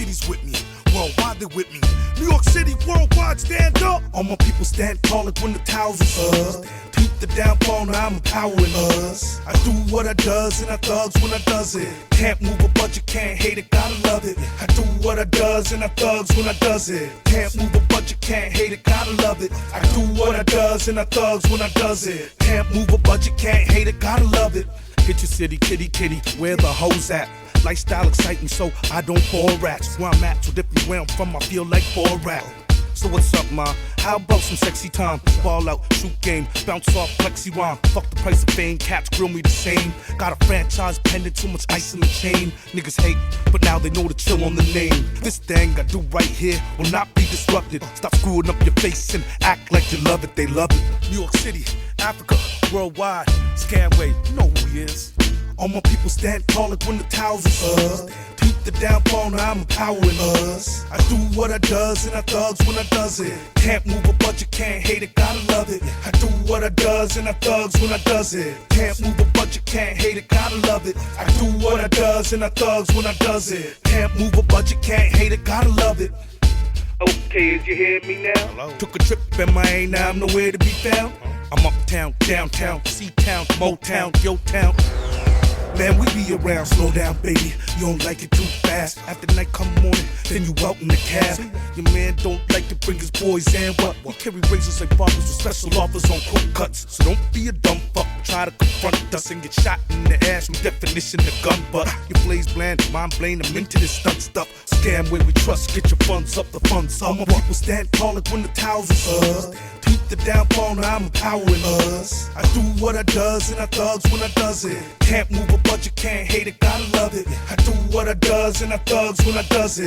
City's with me, worldwide they with me. New York City, worldwide, stand up. All my people stand tall like when the towers are us. Peep the downfall, now I'm empowering us. I do what I does and I thugs when I does it. Can't move a budget, can't hate it, gotta love it. I do what I does and I thugs when I does it. Can't move a budget, can't hate it, gotta love it. I do what I does and I thugs when I does it. Can't move a budget, can't hate it, gotta love it. Hit your city, kitty, kitty, where the hoes at? Lifestyle exciting, so I don't bore rats. Where I'm at, so different where I'm from, I feel like Borat. So what's up, ma? How about some sexy time? Ball out, shoot game, bounce off flexi rhyme. Fuck the price of fame, cats grill me the same. Got a franchise pending, too much ice in the chain. Niggas hate, but now they know to chill on the name. This thing I do right here will not be disrupted. Stop screwing up your face and act like you love it, they love it. New York City, Africa, worldwide, Scanway, you know who he is. All my people stand tall like when the towers are us. Peep the downfall, now I'm empowering us. I do what I does and I thugs when I does it. Can't move a budget, can't hate it, gotta love it. I do what I does and I thugs when I does it. Can't move a budget, can't hate it, gotta love it. I do what I does and I thugs when I does it. Can't move a budget, can't hate it, gotta love it. Okay, is you hear me now? Hello. Took a trip in my now I'm nowhere to be found. I'm uptown, downtown, C-town, Motown, Yo town. Man, we be around, slow down, baby. You don't like it too fast. After night come morning, then you out in the cab. Your man don't like to bring his boys in. What? We carry razors like barbers with special offers on quick cuts. So don't be a dumb fuck. Try to confront us and get shot in the ass. From definition of gun butt. Your blaze bland, mind blame. I'm into this stunt stuff. Scam where we trust. Get your funds up, the funds up. All my people stand tall like when the towers are us. Peep the downfall, now I'm empowering us. I do what I does and I thugs when I does it. Can't move a budget, can't hate it, gotta love it. I do what I does and I thugs when I does it.